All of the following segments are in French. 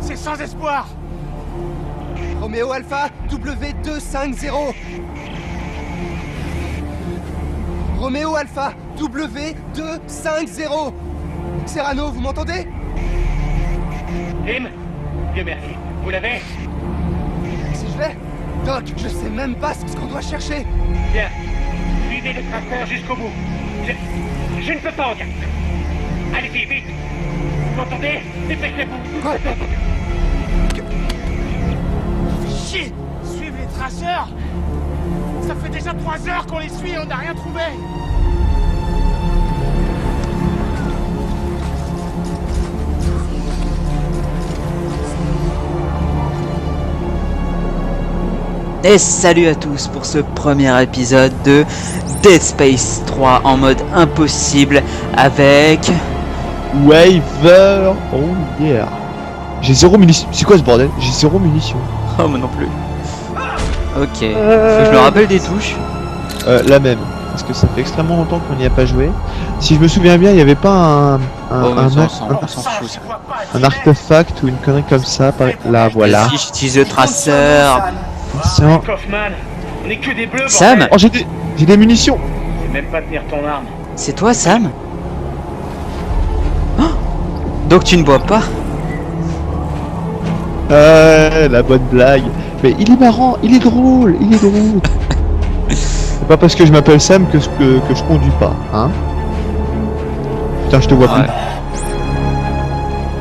C'est sans espoir. Roméo Alpha, W250. Roméo Alpha, W250. Serrano, vous m'entendez? Tim, Dieu merci. Vous l'avez? Si je l'ai? Doc, je sais même pas ce qu'on doit chercher. Bien. Suivez le traceur jusqu'au bout. Je ne peux pas en dire. Allez-y, vite. Vous m'entendez? Dépêchez-vous. Quoi? Chier! Suivre les traceurs? Ça fait déjà 3 heures qu'on les suit et on n'a rien trouvé. Et salut à tous pour ce premier épisode de Dead Space 3 en mode impossible avec... Waver, oh yeah. J'ai 0 munitions. C'est quoi ce bordel? J'ai 0 munitions. Oh moi non plus. Ok, faut que je me rappelle des touches. La même, parce que ça fait extrêmement longtemps qu'on n'y a pas joué. Si je me souviens bien, il n'y avait pas un artefact ou une connerie comme ça. Là, voilà. Si j'utilise le traceur. Kaufman, on est que des bleus, Sam, bordel. Oh, j'ai des munitions. Je sais même pas tenir ton arme. c'est toi Sam? Oh, donc tu ne bois pas? La bonne blague. Mais il est marrant, il est drôle, il est drôle. C'est pas parce que je m'appelle Sam que je conduis pas, hein. Putain, je te vois plus.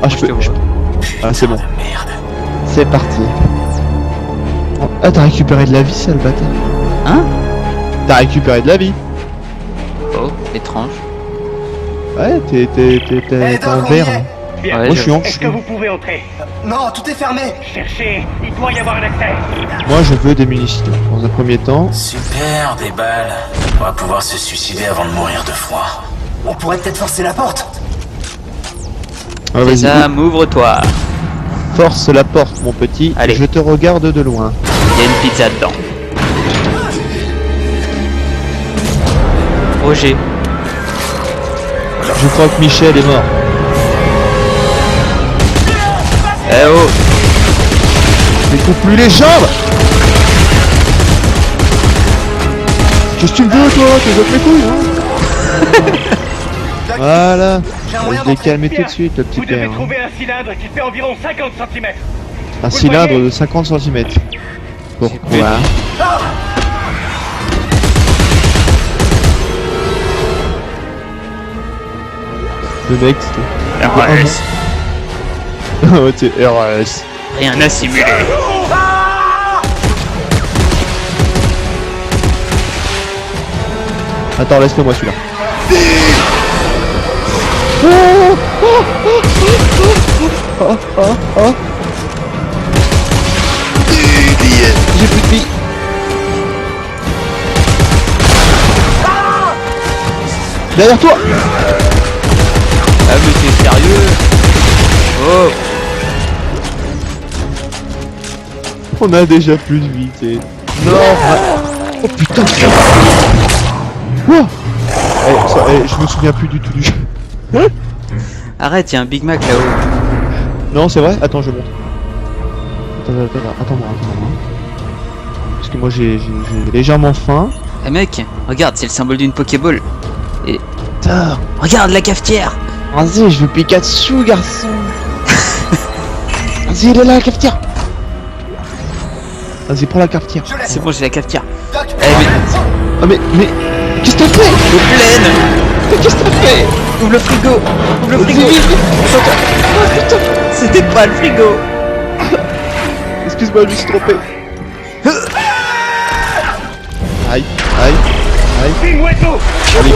Ah, je peux. Ah, c'est bon. C'est parti. Ah, t'as récupéré de la vie, sale bâtard. Hein? T'as récupéré de la vie. Oh, étrange. Ouais, t'es en Doc, vert. on y est. Bien. Ouais, Moi, je suis en. Est-ce que vous pouvez entrer? Non, tout est fermé. Cherchez, il doit y avoir un accès. Moi, je veux des munitions. Dans un premier temps. Super, des balles. On va pouvoir se suicider avant de mourir de froid. On pourrait peut-être forcer la porte. Ah, vas-y. Sam, ouvre-toi. Force la porte, mon petit. Allez. Je te regarde de loin. Il y a une pizza dedans. Roger. Je crois que Michel est mort. Eh oh. Mais coupe-lui les jambes. Qu'est-ce que tu me veux, toi? Tu veux mes couilles, hein? Voilà. J'ai un Je moyen l'ai d'entrer. calmé tout Bien. de suite, le petit Vous devez père. trouver un cylindre qui fait environ 50 cm. Un cylindre de 50 cm. Pourquoi? Le mec, c'était... RS. Oh, t'es RS. Rien à simuler. Attends, laisse-le moi celui-là. J'ai plus de vie. Derrière toi. Ah mais t'es sérieux? Oh. On a déjà plus de vie, t'sais. Non. Oh putain. Oh. Je me souviens plus du tout du jeu. Arrête, il y a un Big Mac là-haut. Non, c'est vrai. Attends, je monte. Attends-moi. Parce que moi j'ai légèrement faim. Eh mec, regarde, c'est le symbole d'une Pokéball. Et Putain. regarde la cafetière. Vas-y, je veux Pikachu, garçon. Vas-y, il est là, la cafetière. Vas-y, prends la cafetière. Je laisse. C'est bon, j'ai la cafetière. Doc. Eh mais Ah mais qu'est-ce que t'as fait? t'es pleine. Mais qu'est-ce que t'as fait? Ouvre le frigo. Ouvre le frigo. C'était pas le frigo. Excuse-moi, je me suis trompé. Aïe. Tim Wesso. Allez, go.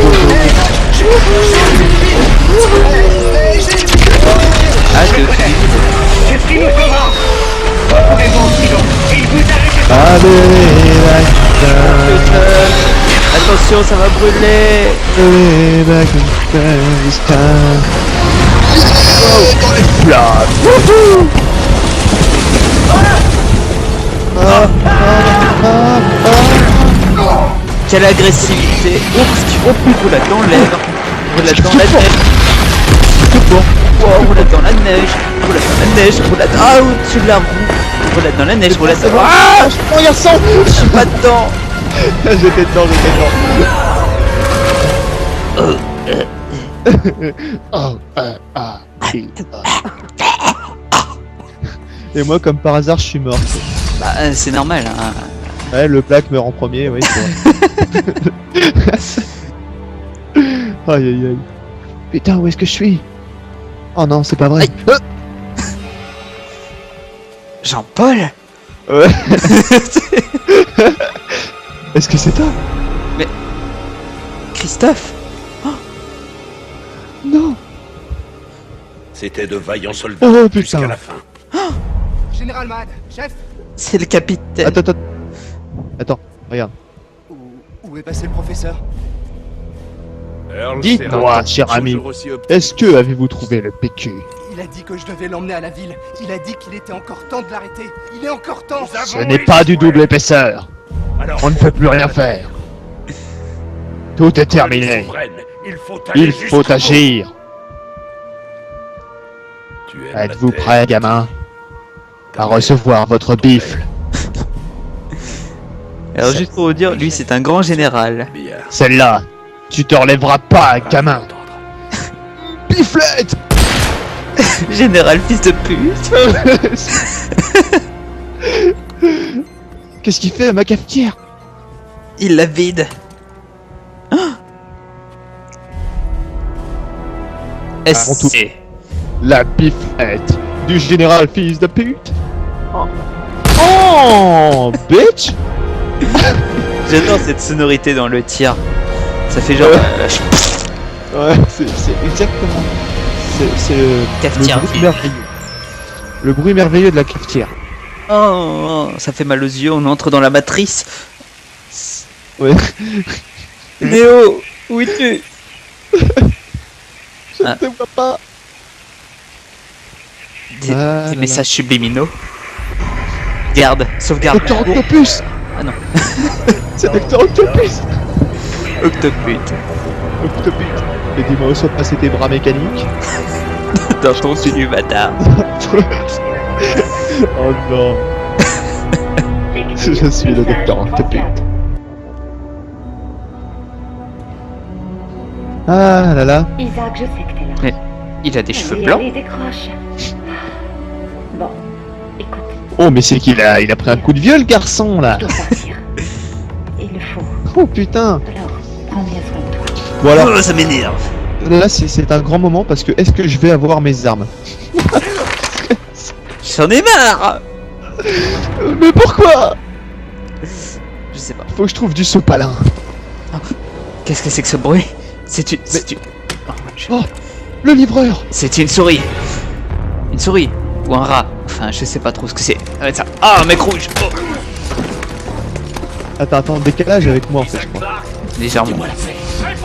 Ah, t'es aussi. J'ai pris le sauveur. Retrouvez-vous, sinon, il vous arrive. Allez, Attention, ça va brûler. back in this time. Dans les flammes. Quelle agressivité. Oh putain, dans l'air. Dans la tête. tout court. Wow, roulade dans la neige, roulade dans la neige, roulade au-dessus de la roue, roulade dans la neige, roulade dans... Ah, mon garçon. Je suis pas dedans. J'étais dedans. Et moi, comme par hasard, je suis mort. Bah, c'est normal, hein. Ouais, le Black meurt en premier, oui, c'est vrai. Aïe aïe aïe. Putain, où est-ce que je suis? Oh non, c'est pas vrai. Aïe. Jean-Paul. Ouais. Est-ce que c'est toi? Christophe. Non. C'était de vaillants soldats Oh jusqu'à putain. la fin. Général Mad, chef, C'est le capitaine. Attends, regarde. où est passé le professeur? Dites-moi, cher ami, est-ce que avez-vous trouvé le PQ? Il a dit que je devais l'emmener à la ville. Il a dit qu'il était encore temps de l'arrêter. Il est encore temps. Ce n'est pas du double épaisseur. On ne peut plus rien faire. Tout est terminé. Il faut agir. Êtes-vous prêt, gamin, à recevoir votre bifle? Alors juste pour vous dire, lui c'est un grand général. Celle-là, tu te relèveras pas, gamin. Biflette. Général fils de pute. Qu'est-ce qu'il fait à ma cafetière? Il la vide. Avant tout. SC. La biflette du général fils de pute. Oh, bitch. J'adore cette sonorité dans le tir. Ça fait genre... Ouais, c'est exactement. C'est le Cafetière bruit vide. merveilleux. Le bruit merveilleux de la cafetière. Oh, ça fait mal aux yeux, on entre dans la matrice. Ouais. Léo, où es-tu? Je Ah. ne te vois pas. Des, Ah, des là, messages subliminaux. Garde, sauvegarde. Docteur Octopus. Ah non. C'est Docteur Octopus. Octopute. Octopus. Mais dis-moi où sont passés tes bras mécaniques? Dans ton du bâtard. Oh non. Je suis le Docteur Octopus. Ah là là. Isaac, je sais que t'es là. Mais il a des cheveux Allez, blancs. allez, décroche. Bon, écoute, Oh mais c'est qu'il a pris un coup de vieux le garçon là. je dois partir. Il le faut. Oh putain. Alors, prends bien soin de toi. Bon alors, Oh, ça m'énerve. là c'est un grand moment parce que est-ce que je vais avoir mes armes? J'en ai marre. Mais pourquoi? Je sais pas. Faut que je trouve du sopalin. Qu'est-ce que c'est que ce bruit? C'est une... C'est une... Oh, le livreur. C'est une souris. Une souris. Ou un rat. Enfin, je sais pas trop ce que c'est. Ça va être ça. Ah, un mec rouge. Oh. Attends, décalage avec moi en fait je crois. Légèrement.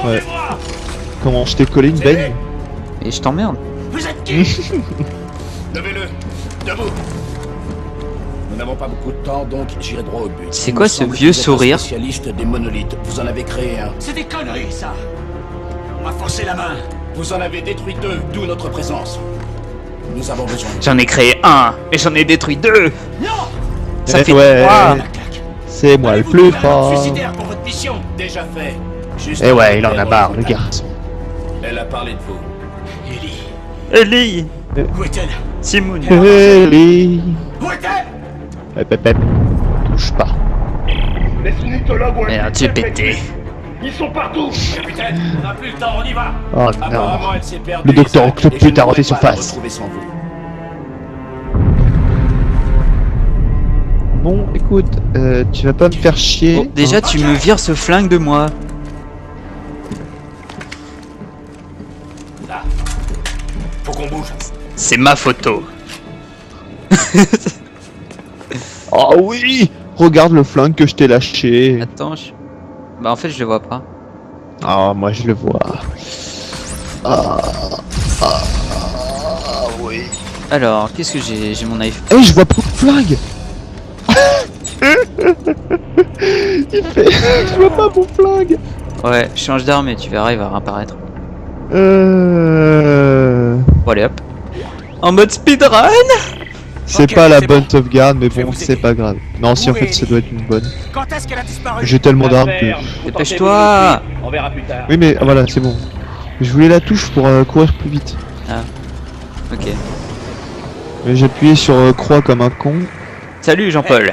Ouais. Comment je t'ai collé une baigne? Et je t'emmerde. Vous êtes qui? Levez-le. Debout. Nous n'avons pas beaucoup de temps, donc j'irai droit au but. C'est Il quoi me ce semble vieux que vous êtes un sourire? Spécialiste des monolithes. Vous en avez créé un. C'est des conneries, ça. On m'a forcé la main. Vous en avez détruit deux, d'où notre présence. Nous avons besoin de... J'en ai créé un, mais j'en ai détruit deux. Non. Ça Eh fait ouais. trois. La claque. C'est moi le Allez-vous plus trouver un arme fort. suicidaire pour votre mission. Déjà fait. Juste Eh ouais, il en après a marre le garçon. Elle a parlé de vous. Ellie. Ellie, Où est-elle? Simone. Ellie. Où est-elle? Hep. Touche pas. Les ornithologues ont Merde, j'ai pété. Ils sont partout. Capitaine, on n'a plus le temps, on y va. Oh non. Apparemment, elle s'est perdue. Le docteur Isaac, Octopus et je a ne refait pourrai pas la surface. retrouver sans vous. Bon, écoute, tu vas pas me faire chier. Oh, déjà, tu me vires ce flingue de moi. Là. Faut qu'on bouge. C'est ma photo. Oh oui. Regarde le flingue que je t'ai lâché. Attends, bah en fait, je le vois pas. Ah, moi je le vois. Oui. Alors, qu'est-ce que j'ai mon iPhone. Eh, je vois pas le flingue. Il fait... Je vois pas mon flingue. Ouais, change d'arme et tu verras, il va réapparaître. Bon, allez hop. En mode speedrun. C'est Ok, pas la c'est bonne bon. sauvegarde, mais Je vais bon, vous c'est aider. pas grave. Non, si en fait ça doit être une bonne. Quand est-ce qu'elle a disparu? J'ai tellement d'armes que. Dépêche-toi. On verra plus tard. Oui, mais voilà, c'est bon. Je voulais la touche pour courir plus vite. Ok. Mais j'ai appuyé sur croix comme un con. Salut Jean-Paul.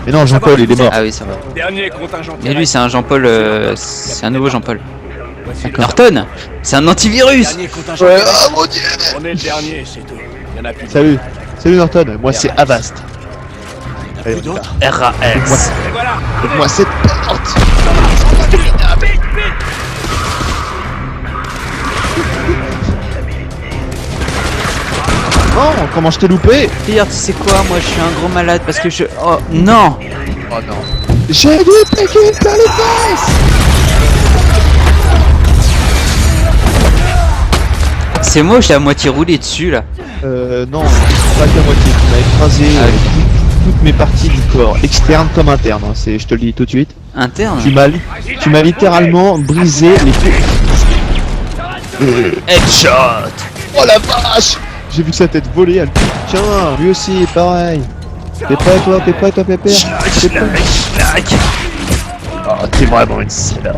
Mais non, Jean-Paul, il est mort. Ah oui, ça va. Dernier contingent. Mais lui, c'est un Jean-Paul. C'est un nouveau Jean-Paul. Voici le Norton. C'est un antivirus. dernier contingent. Ouais, ah mon dieu! On est le dernier, c'est tout. Il y en a plus. Salut, salut Norton, moi c'est Avast. Allez, on y va. d'autres? RAS. Et voilà. Moi cette porte! Oh, comment je t'ai loupé? Pire, tu sais quoi? Moi, je suis un gros malade parce que je. Oh non. Oh non. J'ai dû piquer dans les fesses! C'est moi, j'ai à moitié roulé dessus là. Non, pas qu'à moitié, tu m'as écrasé Ah, toutes mes parties du corps, externe comme interne, hein, je te le dis tout de suite. Interne. Tu m'as littéralement brisé les Headshot. Oh la vache! J'ai vu sa tête voler, elle... Tiens, lui aussi, pareil. T'es prêt toi, Pépère? T'es prêt? Oh, t'es vraiment une salope.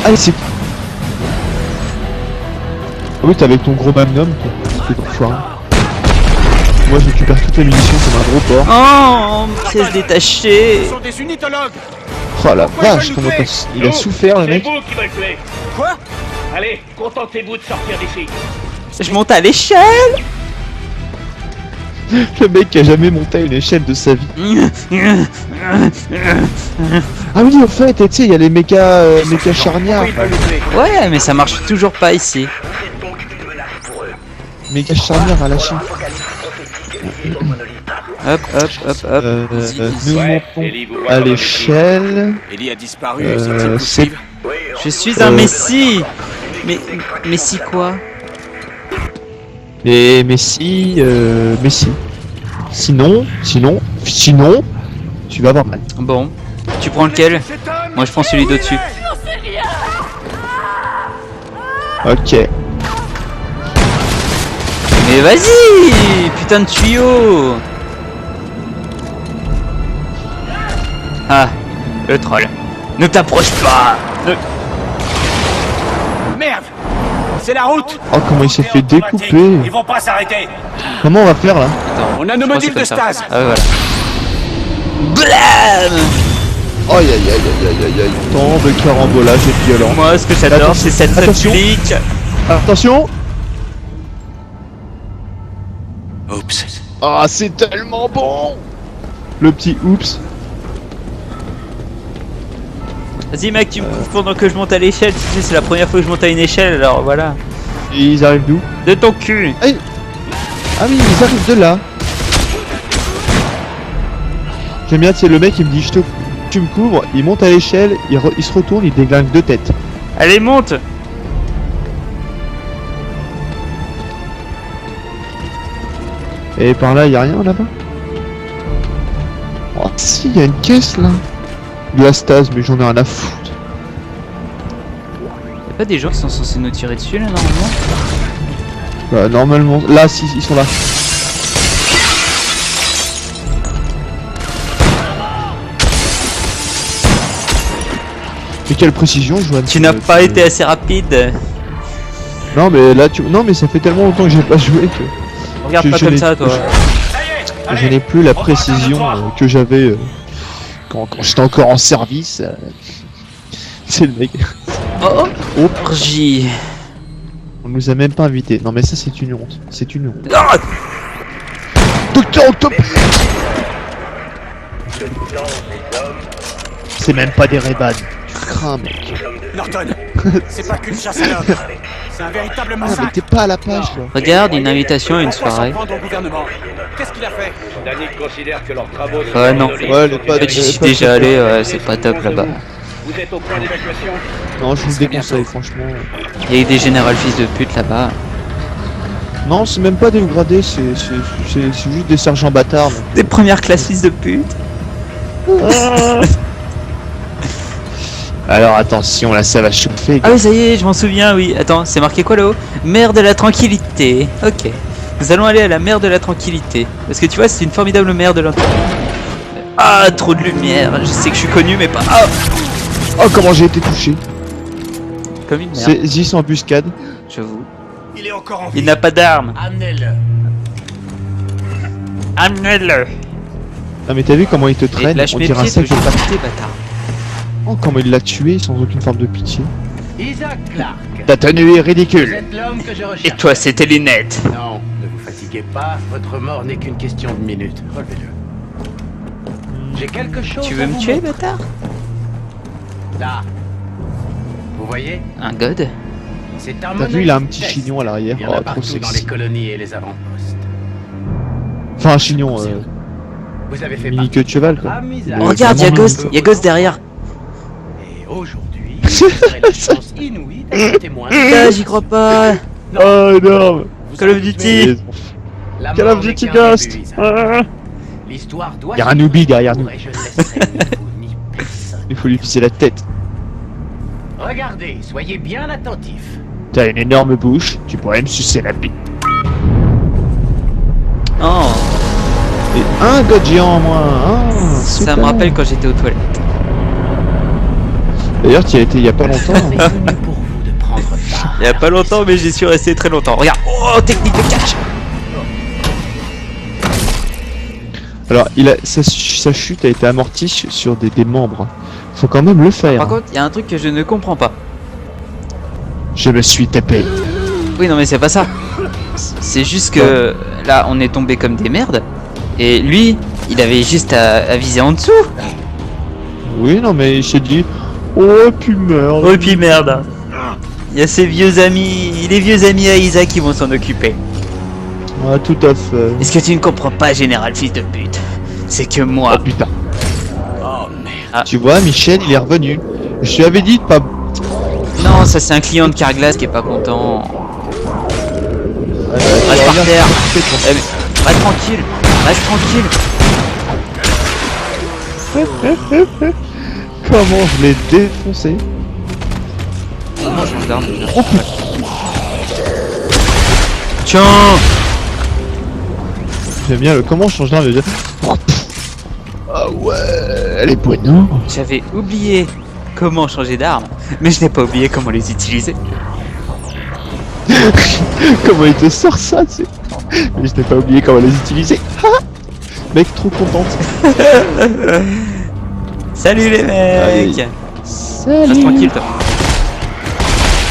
Allez, c'est... Ah oui, t'es avec ton gros magnum, toi. T'es trop fort. Moi, je récupère toutes les munitions comme un gros porc. Oh, pièce détachée. Ce sont des unitologues. Oh la Pourquoi vache, il comment veut nous t'as... Il a souffert, le C'est mec. vous qui me le tuez. Quoi? Allez, contentez-vous de sortir d'ici. Je monte à l'échelle. Le mec qui a jamais monté à une échelle de sa vie. Ah oui, au fait, tu sais, il y a les méca charnières. Ouais, mais ça marche toujours pas ici. Méca charnières à la Chine. Hop, hop, hop, hop. Nous montons à l'échelle. Ellie a disparu, Euh, c'est possible. Je suis un messie. Mais Messi quoi? Et Messi, Sinon, tu vas avoir mal. Bon. Tu prends lequel? Moi je prends celui d'au-dessus. Ok. Mais vas-y! Putain de tuyau! Ah, le troll. Ne t'approche pas! Merde! C'est la route! Oh, comment il s'est fait découper. Ils vont pas s'arrêter! Comment on va faire là? On a nos Je pense modules que de c'est comme ça. stase! Ah ouais, voilà. Blam! Aïe aïe aïe aïe aïe aïe. Tant de carambolage et de violence. Moi ce que j'adore c'est cette Attention. réplique. Attention! Oups. Ah, c'est tellement bon! Le petit oups. Vas-y mec, tu me couvres pendant que je monte à l'échelle. Tu sais, c'est la première fois que je monte à une échelle, alors voilà. Et ils arrivent d'où? De ton cul. Ah oui, ils arrivent de là. J'aime bien, c'est le mec il me dit tu me couvres, il monte à l'échelle, il se retourne, il déglingue deux têtes. Allez, monte. Et par là, y a rien là-bas? Oh si, y a une caisse là. De la stase, mais j'en ai rien à foutre. Y'a pas des gens qui sont censés nous tirer dessus là normalement? Bah, normalement, là, si, ils sont là. Mais quelle précision, Joanne. Tu n'as pas été assez rapide. Non, mais là, non, mais ça fait tellement longtemps que j'ai pas joué que. Regarde Je- pas je comme n'ai- ça toi. Je n'ai plus la précision que j'avais quand j'étais encore en service. C'est le mec. Oh oh. Orgie. On nous a même pas invités. Non, mais ça, c'est une honte. C'est une honte. Ah. Docteur Octopus! C'est même pas des Ray-Ban. Tu crains, mec. Norton! C'est pas qu'une chasse à l'homme! C'est un véritable Ah, mais massacre! t'es pas à la page, toi. Regarde, une invitation à une Pourquoi s'en soirée. prendre au gouvernement? Qu'est-ce qu'il a fait? Danny considère que leurs travaux sont Ouais, non. désolés. Ouais, les potes, J'y suis déjà allé, ouais, c'est pas top là-bas. Vous êtes au point d'évacuation. Non, je vous le déconseille, franchement. Il y a eu des générales fils de pute là-bas. Non, c'est même pas des gradés, c'est juste des sergents bâtards. donc. Des premières classes fils de pute. Alors attention, là ça va chauffer. Ah oui, ça y est, je m'en souviens, oui. Attends, c'est marqué quoi là-haut? Mer de la tranquillité. Ok. Nous allons aller à la mer de la tranquillité. Parce que tu vois, c'est une formidable mer de la tranquillité. Ah, trop de lumière. Je sais que je suis connu, mais pas... Ah, Oh, comment j'ai été touché. comme une merde, C'est Zis embuscade. j'avoue. Il est encore en Il vie. n'a pas d'arme. Amenez-le. Amenez-le. Ah mais t'as vu comment il te Et traîne? lâche On mes dirait un pieds, sac que de je papier. vais péter, bâtard. Oh, comment il l'a tué sans aucune forme de pitié. Isaac Clarke. Ta tenue est Vous ridicule. êtes l'homme que je recherche. Et toi, c'était lunettes. Non, ne vous fatiguez pas. Votre mort n'est qu'une question de minutes. Relevez-le. J'ai quelque chose. Tu à veux me vous tuer, montrer. bâtard? Là. Vous voyez? Un god? C'est un T'as vu, il a un monolithe petit test. chignon à l'arrière. Il y en a Oh, trop partout dans les sexy. colonies et les avant-postes. Enfin, un chignon, Vous avez fait mini queue de cheval quoi. Ah, Isaac. Oh, regarde, vraiment y'a Ghost, y'a Ghost derrière. Et aujourd'hui, vous aurez la chance inouïe d'être témoin. Ah, j'y crois pas. Oh énorme. Vous Call of avez Duty. tué. La Call of mort n'est Duty qu'un Ghost. début, Isaac. Ah, L'histoire doit. Y a un se newbie poursuivre derrière nous. et je ne laisserai ni vous ni personne. il faut lui pisser la tête. Regardez, soyez bien attentifs. T'as une énorme bouche, tu pourrais me sucer la bite. Oh, Et un god géant en moins. Ah, ça super. me rappelle quand j'étais aux toilettes. D'ailleurs, tu y as été il y a pas longtemps. C'est venu pour vous de prendre part. Il y a pas longtemps, mais j'y suis resté très longtemps. Regarde, oh, technique de catch. Alors, sa chute a été amortie sur des membres. Faut quand même le faire. Par contre, il y a un truc que je ne comprends pas. Je me suis tapé. Oui, non, mais c'est pas ça. C'est juste que là, on est tombé comme des merdes. Et lui, il avait juste à viser en dessous. Oui, non, mais il s'est dit. Oh, puis merde. Oh, et puis merde. Il y a ses vieux amis, les vieux amis à Isaac qui vont s'en occuper. Ah, tout à fait. Et ce que tu ne comprends pas, général fils de pute, c'est que Oh moi, putain. Oh merde. Tu vois, Michel, il est revenu. Je lui avais dit de pas. non, ça c'est un client de Carglass qui est pas content. Reste par terre. Eh, mais, reste tranquille, reste tranquille. Comment je l'ai défoncé. Comment je regarde déjà. Oh putain. Tiens. J'aime bien le comment je change d'arme. Ah ouais, elle est bonne. J'avais oublié comment changer d'arme, mais je n'ai pas oublié comment les utiliser. Comment il te sort ça, tu sais. Mais je n'ai pas oublié comment les utiliser. Mec, trop contente. Salut les mecs. Allez. Reste tranquille toi.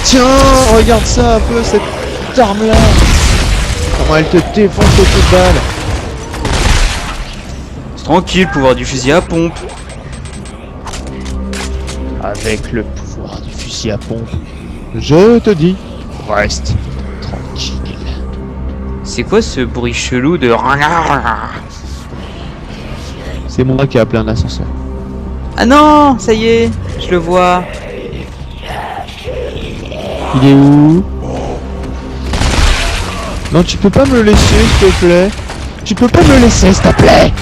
Tiens, regarde ça un peu, cette arme-là. Comment elle te défonce au coup de balle. Reste tranquille, pouvoir du fusil à pompe. Avec le pouvoir du fusil à pompe, je te dis, reste tranquille. C'est quoi ce bruit chelou de... C'est moi qui ai appelé un ascenseur. Ah non, ça y est, je le vois. Il est où? Non, tu peux pas me le laisser, s'il te plaît. Tu peux pas me le laisser, s'il te plaît.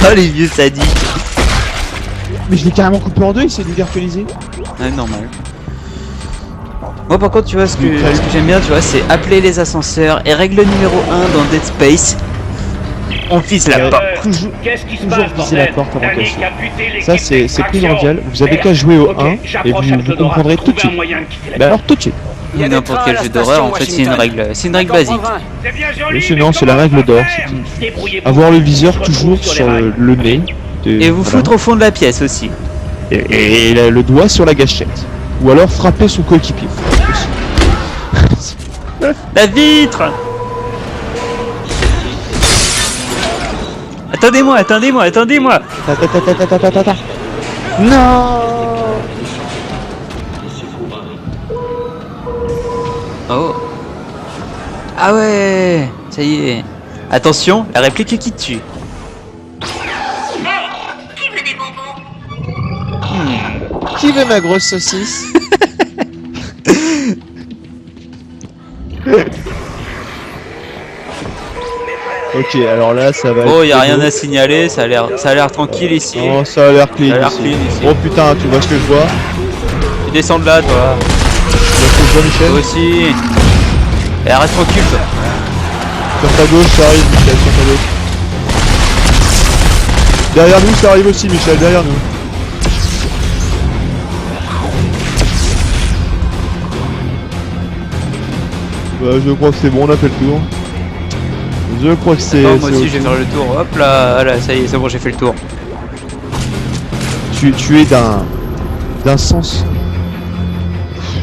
Oh les vieux sadiques. Mais je l'ai carrément coupé en deux, il s'est déverticalisé. Ouais, normal. Moi par contre tu vois ce que j'aime bien, tu vois, c'est appeler les ascenseurs. Et règle numéro 1 dans Dead Space, on vise la porte. Toujours, Qu'est-ce qui se toujours passe, viser la bordel? porte avant Dernier qu'elle qui a buté l'équipe Ça, c'est d'extraction. primordial. Vous avez qu'à jouer au Ok, 1 et j'approche vous Alfredo, comprendrez tout de trouver suite. un moyen de quitter la Mais alors, tout de suite. Il y a des N'importe trains quel à la jeu d'horreur, station en fait, c'est une Washington. règle basique. C'est bien joli, Oui, sinon, mais c'est la comment règle on va d'or, faire? c'est Débrouillez-vous. Avoir le viseur On se retrouve toujours sur sur les rails. le nez. Et vous voilà. foutre au fond de la pièce aussi. Et le doigt sur la gâchette. Ou alors frapper son coéquipier. La vitre. Attendez-moi, attendez-moi, attendez-moi. Ta. Non. Oh. Ah ouais, ça y est. Attention, la réplique qui tue. Qui veut ma grosse saucisse? Ok, alors là, ça va Oh, être y a très rien beau. à signaler, ça a l'air tranquille ici. Non, ça a l'air clean, Ça a l'air ici. clean ici. Oh putain, tu vois ce que je vois? Tu descends de là, toi. Tu vois ce que je vois, Michel? Toi aussi. Et reste tranquille, toi. Sur ta gauche, ça arrive, Michel, sur ta gauche. Derrière nous, ça arrive aussi, Michel, derrière nous. Bah, je crois que c'est bon, on a fait le tour. Je crois que c'est... Attends, moi c'est aussi, ok. je vais faire le tour. Hop là, voilà, ça y est, c'est bon, j'ai fait le tour. Tu es d'un sens...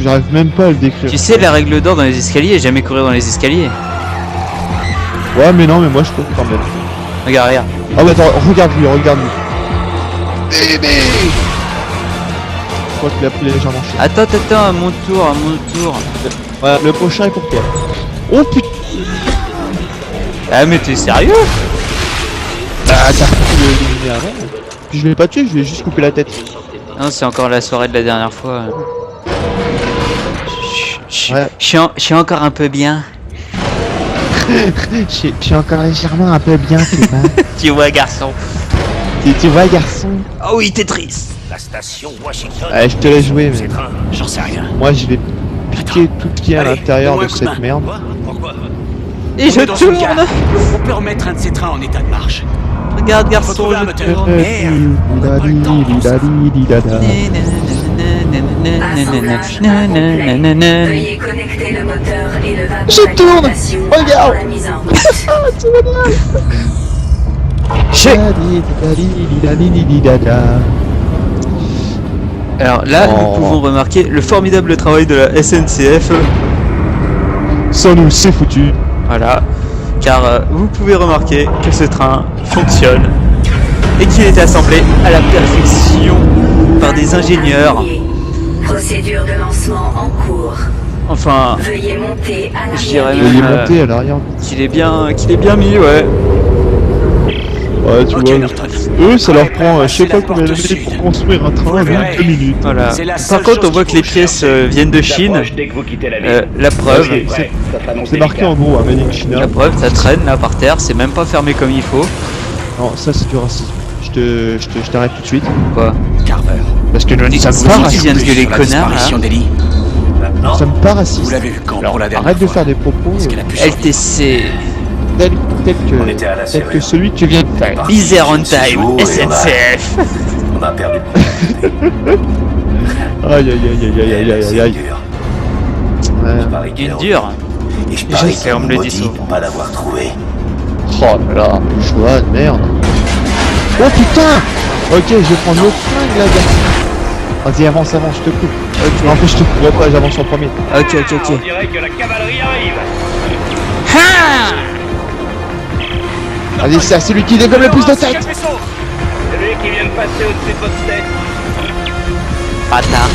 J'arrive même pas à le décrire. Tu sais, la règle d'or dans les escaliers, jamais courir dans les escaliers. Ouais, mais non, mais moi je cours quand même. Regarde, regarde. Ah ouais, attends, regarde-lui, regarde-lui. Bébé! Je crois qu'il a pris légèrement cher. Attends, attends, à mon tour, à mon tour. Ouais, le prochain est pour toi. Oh putain! Ah, mais t'es sérieux? Bah, t'as pu l'éliminer avant. Puis je l'ai pas tué, je lui ai juste coupé la tête. Non, c'est encore la soirée de la dernière fois. Ouais. Je suis encore un peu bien. Je suis encore légèrement un peu bien, tu vois. Tu vois, garçon. Tu vois, garçon? Oh oui, t'es triste. La station Washington. Ouais, je te laisse jouer, mais C'est train, j'en sais rien. moi je vais piquer tout ce qu'il y a à Allez, l'intérieur donne-moi de un coup de cette main. merde. Quoi? Pourquoi? Et On est je dans une gare. tourne. On peut remettre un de ces trains en état de marche. Regarde, Faut garçon, trouver un je moteur. tourne. Merde. On n'a pas le temps pour ça. Veuillez connecter le moteur et le wagon Je tourne. d'alimentation Regarde. avant la mise en route. Alors là, Oh. nous pouvons remarquer le formidable travail de la SNCF. Sans nous, c'est foutu. Voilà. Car vous pouvez remarquer que ce train fonctionne et qu'il est assemblé à la perfection par des ingénieurs. Procédure de lancement en cours. Enfin, Veuillez monter à je dirais l'arrière. Je vais y même monter à l'arrière. qu'il est bien mis, ouais. Ouais, tu Ok, vois. Norton. Eux, ça leur prend, je sais C'est la pas combien porte d'années sud. pour construire un Vous train le en verrez. 2 minutes. Voilà. C'est la Par seule contre, on chose voit qu'il que les faut pièces chercher. viennent de Chine. Dès que vous quittez la ville. La preuve, C'est marqué en gros, Made in China. la preuve, ça traîne là par terre, c'est même pas fermé comme il faut. Non, ça c'est du racisme. Je t'arrête tout de suite. Quoi? Carver. Parce que ça vous me dites part qu'ils viennent de gueuler Sur la connard, disparition là. d'Ellie. Maintenant, Ça me part vous raciste. l'avez vu quand Alors, pour la dernière arrête de fois? faire des propos Est-ce qu'elle a pu survivre? LTC, tels On était à la tel que serrure. celui que tu viens de faire. Isère on Je me suis time, joué, SNCF. On a perdu. Aïe aïe aïe aïe aïe aïe aïe aïe aïe. dur. Ouais. Je parie qu'elle Une est dure. Et je parie sais, qu'elle on me me le dit maudit souvent. pour pas l'avoir trouvé. Oh là là, choix de merde. Oh putain. Ok, je vais prendre l'autre flingue là, gars. Vas-y, avance, avance, je te coupe. Ok. Non, en fait, je te couperai pas, j'avance en premier. Ok, ok, On ok. dirait que la cavalerie arrive. Vas-y, c'est celui qui dégomme le plus de tête. Celui qui vient de passer au-dessus de votre tête. Bâtard.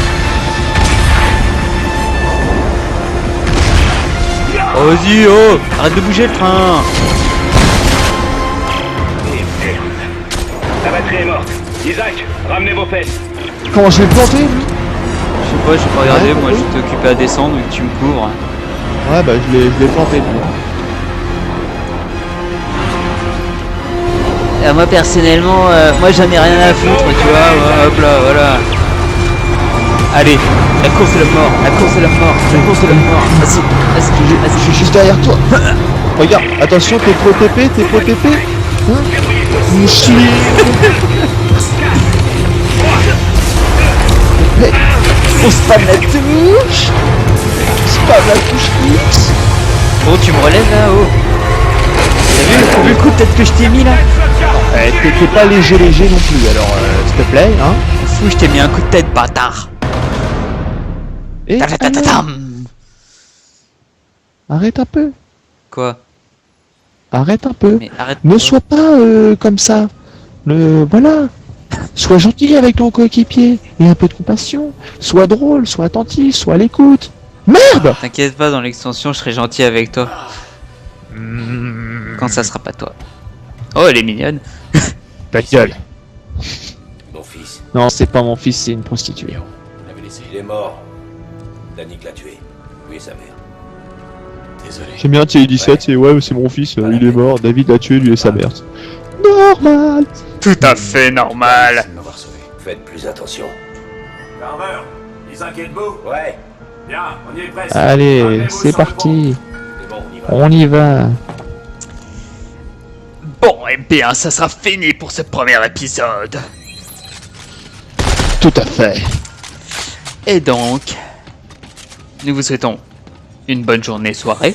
Oh, vas-y, oh. Arrête de bouger le train. Et merde. La batterie est morte. Isaac, ramenez vos fesses. Comment je vais le planter, lui? Je sais pas, j'ai pas regardé, moi j'étais occupé à descendre vu que tu me couvres. Ouais, bah je l'ai planté, lui. Moi personnellement, moi j'en ai rien à foutre, tu vois, ouais, hop là, voilà. Allez, la course de la mort, la course de la mort, la course de la mort. Vas-y, vas-y, Je suis juste derrière toi. Regarde, attention, t'es pro TP, t'es pro TP. Hein? Mouchi. On spam la touche. Spam la touche X. Oh, tu me relèves là, oh. T'as vu le coup de tête que je t'ai mis là? T'es pas léger non plus, alors s'il te plaît, hein. Fou, je t'ai mis un coup de tête, bâtard. Et Ta-ta-ta-ta-tam. arrête un peu, Quoi? arrête un peu. Mais arrête. Ne sois pas comme ça. Voilà. Sois gentil avec ton coéquipier et un peu de compassion. Sois drôle, sois attentif, sois à l'écoute. Merde! T'inquiète pas, dans l'extension, je serai gentil avec toi. Quand ça sera pas toi. Oh, elle est mignonne. Ta gueule. Mon fils, Non, c'est pas mon fils, c'est une prostituée. on l'avait laissé. Il est mort. Danik l'a tué. Lui et sa mère. J'aime bien, il dit ça, ouais, c'est mon fils, il est mort, David l'a tué, lui et sa mère. Normal. Tout à fait normal. Faites plus attention. Carver, ils inquiètent vous? Ouais. Bien, on y est presque. Allez, Rendez-vous c'est sur le parti. C'est bon, on y va. On y va. Bon, eh bien, ça sera fini pour ce premier épisode. Tout à fait. Et donc, nous vous souhaitons une bonne journée soirée.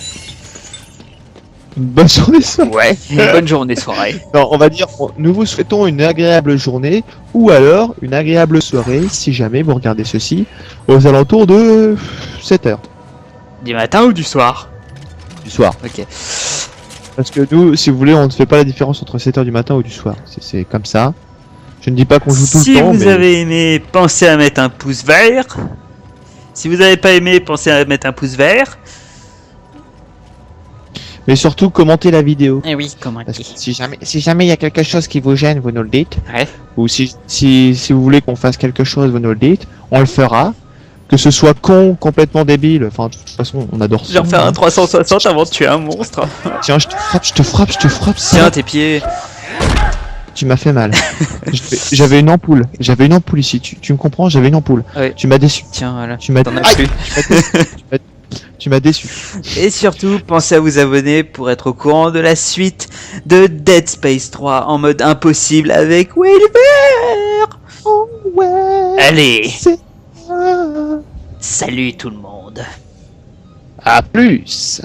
Une bonne journée, ça. Ouais, une bonne journée soirée. Non, on va dire, nous vous souhaitons une agréable journée ou alors une agréable soirée si jamais vous regardez ceci aux alentours de 7h Du matin ou du soir? du soir. Ok. Parce que nous, si vous voulez, on ne fait pas la différence entre 7h du matin ou du soir. C'est comme ça. Je ne dis pas qu'on joue tout Si le temps, vous mais avez aimé, pensez à mettre un pouce vert. Si vous n'avez pas aimé, pensez à mettre un pouce vert. mais surtout commentez la vidéo. Eh oui, comment Parce que si jamais il y a quelque chose qui vous gêne, vous nous le dites. Ouais. Ou si vous voulez qu'on fasse quelque chose, vous nous le dites. On le fera. Que ce soit con, complètement débile. Enfin, de toute façon, on adore ça. Je vais refaire un 360 avant de tuer un monstre. Tiens, je te frappe. Tiens, tes pieds. Tu m'as fait mal. J'avais une ampoule ici. Tu me comprends? J'avais une ampoule. Ouais. Tu m'as déçu. Tiens, voilà. Tu m'as T'en as Aïe. plus. Tu m'as déçu. Et surtout, pensez à vous abonner pour être au courant de la suite de Dead Space 3 en mode impossible avec Wilbur. Oh ouais. Allez, C'est salut tout le monde. à plus.